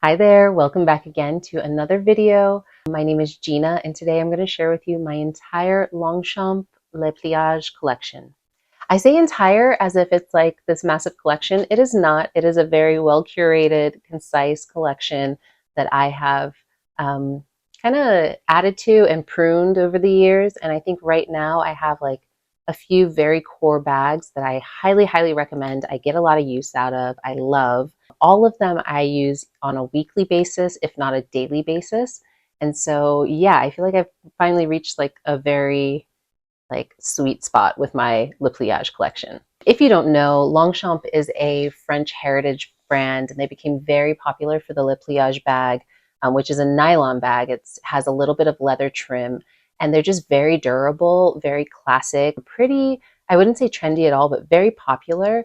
Hi there, welcome back again to another video. My name is Gina and today I'm going to share with you my entire Longchamp Le Pliage collection. I say entire as if it's like this massive collection. It is not. It is a very well curated, concise collection that I have kind of added to and pruned over the years. And I think right now I have like a few very core bags that I highly, highly recommend. I get a lot of use out of, I love. All of them I use on a weekly basis, if not a daily basis. And so, yeah, I feel like I've finally reached like a very sweet spot with my Le Pliage collection. If you don't know, Longchamp is a French heritage brand, and they became very popular for the Le Pliage bag, which is a nylon bag. It has a little bit of leather trim, and they're just very durable, very classic, pretty, I wouldn't say trendy at all, but very popular.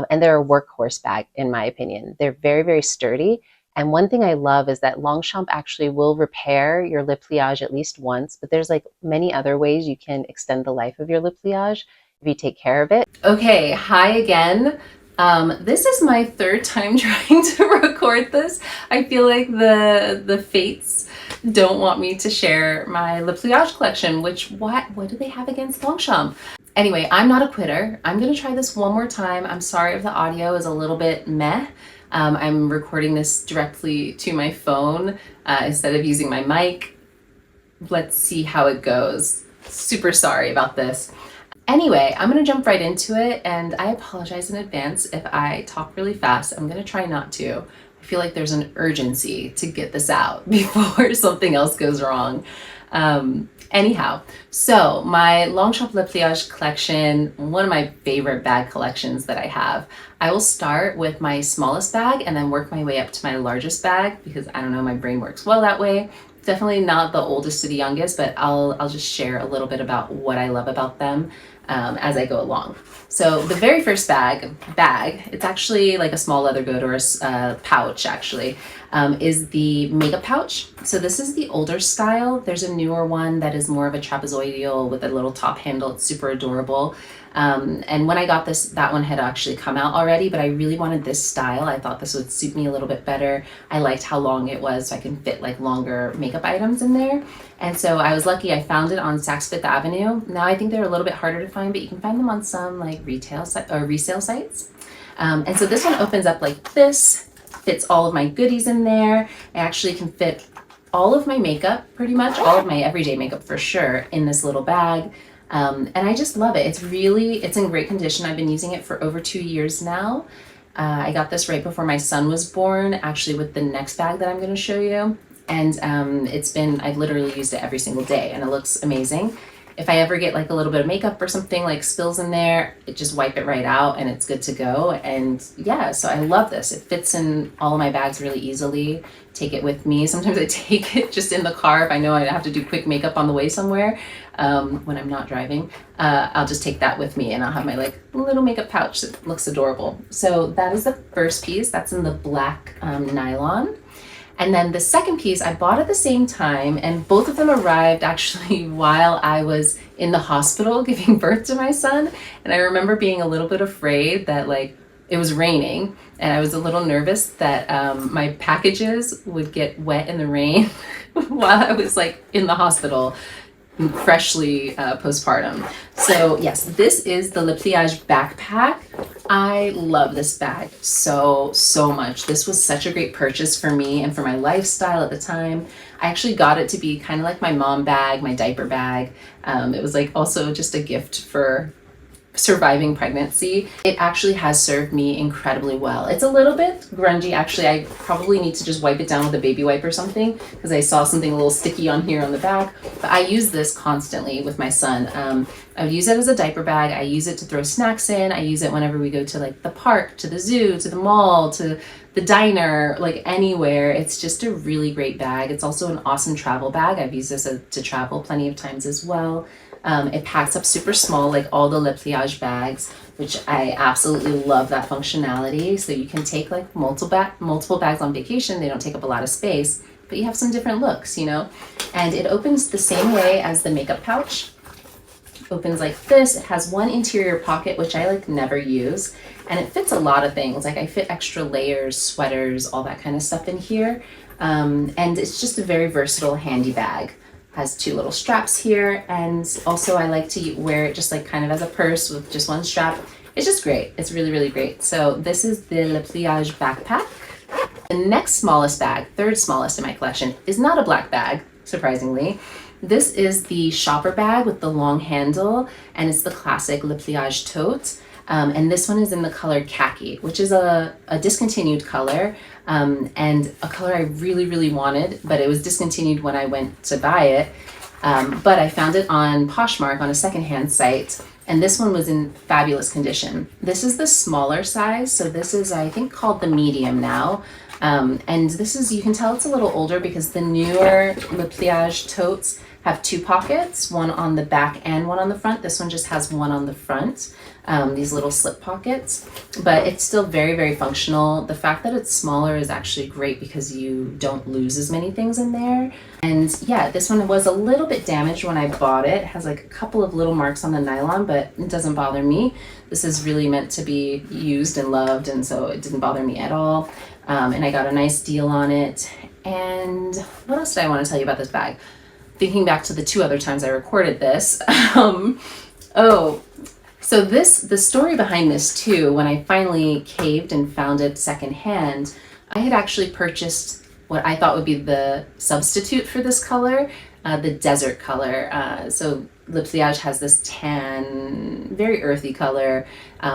And they're a workhorse bag, in my opinion. They're very, very sturdy. And one thing I love is that Longchamp actually will repair your Le Pliage at least once, but there's like many other ways you can extend the life of your Le Pliage if you take care of it. Okay, hi again. This is my third time trying to record this. I feel like the fates don't want me to share my Le Pliage collection, which what do they have against Longchamp? Anyway, I'm not a quitter. I'm gonna try this one more time. I'm sorry if the audio is a little bit meh. I'm recording this directly to my phone instead of using my mic. Let's see how it goes. Super sorry about this. Anyway, I'm gonna jump right into it, and I apologize in advance if I talk really fast. I'm gonna try not to. I feel like there's an urgency to get this out before something else goes wrong. Anyhow, so my Longchamp Le Pliage collection, one of my favorite bag collections that I have. I will start with my smallest bag and then work my way up to my largest bag because I don't know, my brain works well that way. Definitely not the oldest to the youngest, but I'll just share a little bit about what I love about them as I go along. So the very first bag, it's actually like a small leather good or a pouch actually, is the makeup pouch. So this is the older style. There's a newer one that is more of a trapezoidal with a little top handle. It's super adorable. And when I got this, that one had actually come out already, but I really wanted this style. I thought this would suit me a little bit better. I liked how long it was, so I can fit like longer makeup items in there. And so I was lucky, I found it on Saks Fifth Avenue. Now I think they're a little bit harder to find, but you can find them on some like retail or resale sites. And so this one opens up like this, fits all of my goodies in there. I actually can fit all of my makeup, pretty much all of my everyday makeup for sure, in this little bag. And I just love it. It's in great condition. I've been using it for over 2 years now. I got this right before my son was born, actually with the next bag that I'm going to show you. And I've literally used it every single day and it looks amazing. If I ever get like a little bit of makeup or something like spills in there, just wipe it right out and it's good to go. And yeah, so I love this. It fits in all of my bags really easily. Take it with me. Sometimes I take it just in the car if I know I have to do quick makeup on the way somewhere. When I'm not driving, I'll just take that with me and I'll have my like little makeup pouch that looks adorable. So that is the first piece. That's in the black nylon. And then the second piece I bought at the same time, and both of them arrived actually while I was in the hospital giving birth to my son. And I remember being a little bit afraid that like it was raining and I was a little nervous that my packages would get wet in the rain while I was like in the hospital, freshly postpartum. So yes, this is the Le Pliage backpack. I love this bag so much. This was such a great purchase for me and for my lifestyle at the time. I actually got it to be kind of like my mom bag, my diaper bag. It was like also just a gift for surviving pregnancy. It actually has served me incredibly well. It's a little bit grungy actually. I probably need to just wipe it down with a baby wipe or something because I saw something a little sticky on here on the back. But I use this constantly with my son. I would use it as a diaper bag. I use it to throw snacks in. I use it whenever we go to like the park, to the zoo, to the mall, to the diner, like anywhere. It's just a really great bag. It's also an awesome travel bag. I've used this to travel plenty of times as well. It packs up super small like all the Le Pliage bags, which I absolutely love that functionality. So you can take like multiple bags on vacation. They don't take up a lot of space, but you have some different looks, you know? And it opens the same way as the makeup pouch. Opens like this. It has one interior pocket, which I like never use. and it fits a lot of things. Like I fit extra layers, sweaters, all that kind of stuff in here. And it's just a very versatile, handy bag. Has two little straps here, and also I like to wear it just like kind of as a purse with just one strap. It's just great. It's really, really great. So this is the Le Pliage backpack. The next smallest bag, third smallest in my collection, is not a black bag, surprisingly. This is the shopper bag with the long handle, and it's the classic Le Pliage Tote. And this one is in the color Khaki, which is a discontinued color, and a color I really, really wanted, but it was discontinued when I went to buy it. But I found it on Poshmark on a secondhand site, and this one was in fabulous condition. This is the smaller size, so this is, I think, called the medium now. And this is, you can tell it's a little older because the newer Le Pliage totes have two pockets, one on the back and one on the front. This one just has one on the front, these little slip pockets, but it's still very, very functional. The fact that it's smaller is actually great because you don't lose as many things in there. And yeah, this one was a little bit damaged when I bought it. It has like a couple of little marks on the nylon, but it doesn't bother me. This is really meant to be used and loved, and so it didn't bother me at all. And I got a nice deal on it. And what else did I want to tell you about this bag? Thinking back to the two other times I recorded this. So the story behind this too, when I finally caved and found it secondhand, I had actually purchased what I thought would be the substitute for this color, the desert color. So Le Pliage has this tan, very earthy color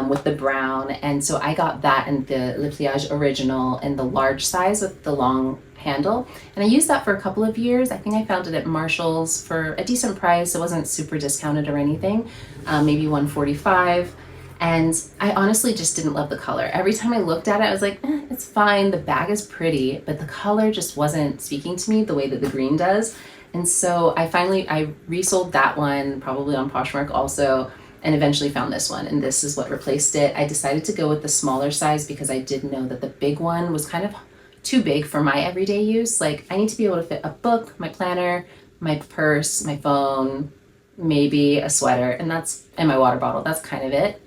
with the brown, and so I got that in the Le Pliage original in the large size with the long handle, and I used that for a couple of years. I think I found it at Marshall's for a decent price. It wasn't super discounted or anything, maybe $145. And I honestly just didn't love the color. Every time I looked at it, I was like, it's fine. The bag is pretty, but the color just wasn't speaking to me the way that the green does. And so I resold that one, probably on Poshmark also, and eventually found this one, and this is what replaced it. I decided to go with the smaller size because I did know that the big one was kind of too big for my everyday use. Like, I need to be able to fit a book, my planner, my purse, my phone, maybe a sweater, and my water bottle. That's kind of it.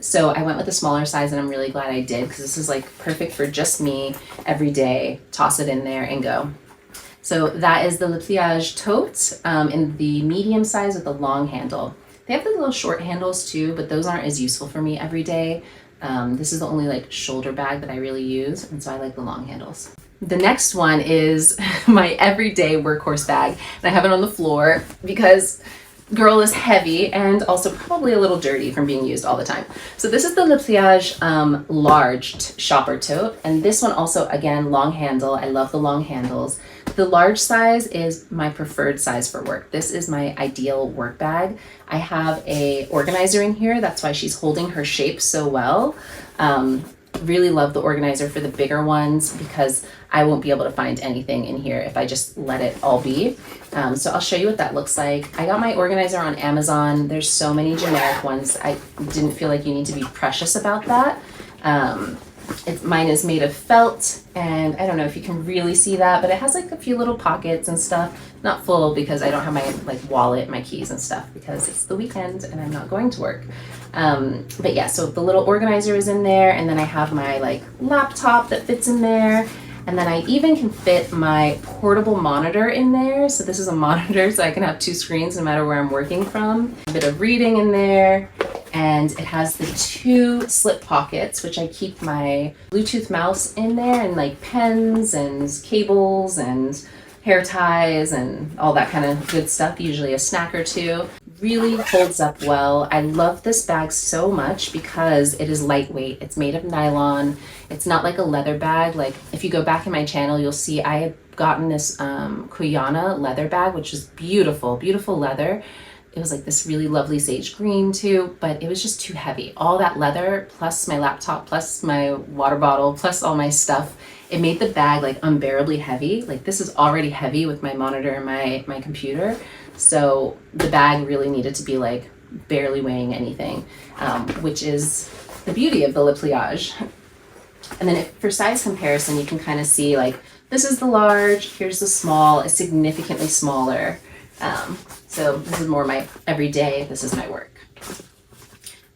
So I went with the smaller size, and I'm really glad I did, because this is like perfect for just me every day. Toss it in there and go. So that is the Le Pliage Tote in the medium size with the long handle. They have the little short handles too, but those aren't as useful for me every day. This is the only like shoulder bag that I really use, and so I like the long handles. The next one is my everyday workhorse bag, and I have it on the floor because girl is heavy and also probably a little dirty from being used all the time. So this is the Le Pliage large shopper tote, and this one also, again, long handle. I love the long handles. The large size is my preferred size for work. This is my ideal work bag. I have a organizer in here. That's why she's holding her shape so well. Really love the organizer for the bigger ones because I won't be able to find anything in here if I just let it all be. So I'll show you what that looks like. I got my organizer on Amazon. There's so many generic ones. I didn't feel like you need to be precious about that. Mine is made of felt, and I don't know if you can really see that, but it has like a few little pockets and stuff. Not full because I don't have my like wallet, my keys and stuff because it's the weekend and I'm not going to work. But yeah, so the little organizer is in there, and then I have my like laptop that fits in there, and then I even can fit my portable monitor in there. So this is a monitor, so I can have two screens no matter where I'm working from. A bit of reading in there. And it has the two slip pockets, which I keep my Bluetooth mouse in there, and like pens and cables and hair ties and all that kind of good stuff, usually a snack or two. Really holds up well. I love this bag so much because it is lightweight. It's made of nylon. It's not like a leather bag. Like if you go back in my channel, you'll see I had gotten this Guyana leather bag, which is beautiful, beautiful leather. It was like this really lovely sage green too, but it was just too heavy. All that leather, plus my laptop, plus my water bottle, plus all my stuff, it made the bag like unbearably heavy. Like this is already heavy with my monitor and my computer. So the bag really needed to be like barely weighing anything, which is the beauty of the Le Pliage. And then for size comparison, you can kind of see like, this is the large, here's the small, it's significantly smaller. So this is more my everyday, this is my work.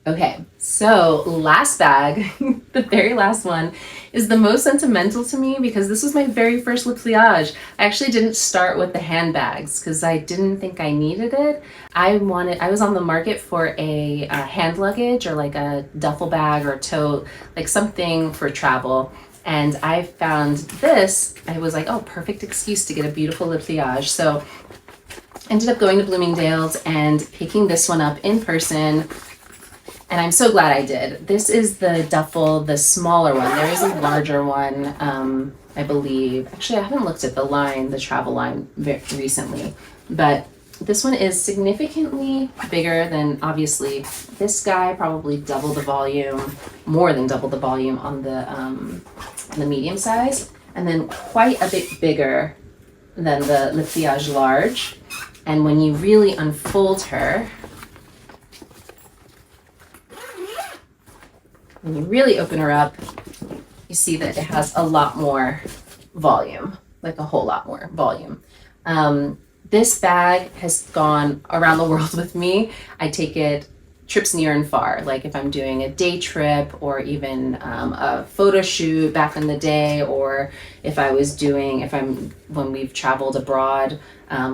Okay, so last bag, the very last one, is the most sentimental to me because this was my very first Le Pliage. I actually didn't start with the handbags because I didn't think I needed it. I was on the market for a hand luggage or like a duffel bag or tote, like something for travel. And I found this. I was like, oh, perfect excuse to get a beautiful Le Pliage. So ended up going to Bloomingdale's and picking this one up in person. And I'm so glad I did. This is the duffel, the smaller one. There is a larger one, I believe. Actually, I haven't looked at the line, the travel line recently. But this one is significantly bigger than, obviously, this guy, probably double the volume, more than double the volume on the medium size. And then quite a bit bigger than the Le Pliage large. And when you really unfold her, when you really open her up, you see that it has a lot more volume, like a whole lot more volume. This bag has gone around the world with me. I take it trips near and far, like if I'm doing a day trip or even a photo shoot back in the day, or when we've traveled abroad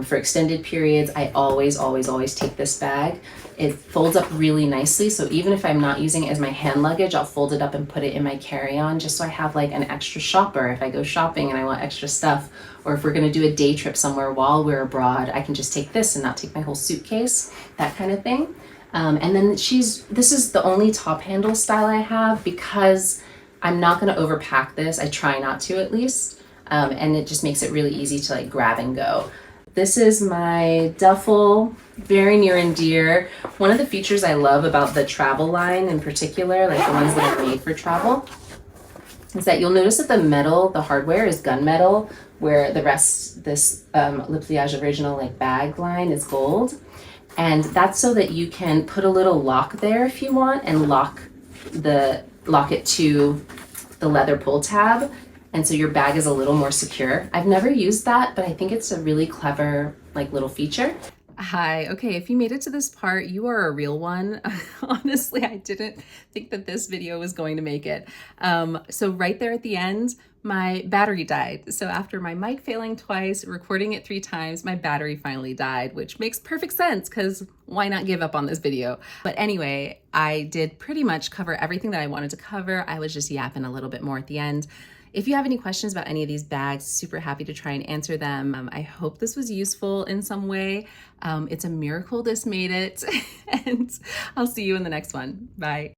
for extended periods, I always take this bag. It folds up really nicely, so even if I'm not using it as my hand luggage, I'll fold it up and put it in my carry-on just so I have like an extra shopper if I go shopping and I want extra stuff, or if we're gonna do a day trip somewhere while we're abroad, I can just take this and not take my whole suitcase, that kind of thing. And then this is the only top handle style I have because I'm not gonna overpack this. I try not to, at least. And it just makes it really easy to like grab and go. This is my duffel, very near and dear. One of the features I love about the travel line in particular, like the ones that are made for travel, is that you'll notice that the metal, the hardware is gunmetal, where the rest, this Le Pliage original like bag line is gold. And that's so that you can put a little lock there if you want and lock it to the leather pull tab. And so your bag is a little more secure. I've never used that, but I think it's a really clever like little feature. Hi, okay, if you made it to this part, you are a real one. Honestly, I didn't think that this video was going to make it. So right there at the end, my battery died. So after my mic failing twice, recording it 3 times, my battery finally died, which makes perfect sense because why not give up on this video? But anyway, I did pretty much cover everything that I wanted to cover. I was just yapping a little bit more at the end. If you have any questions about any of these bags, super happy to try and answer them. I hope this was useful in some way. It's a miracle this made it, and I'll see you in the next one. Bye.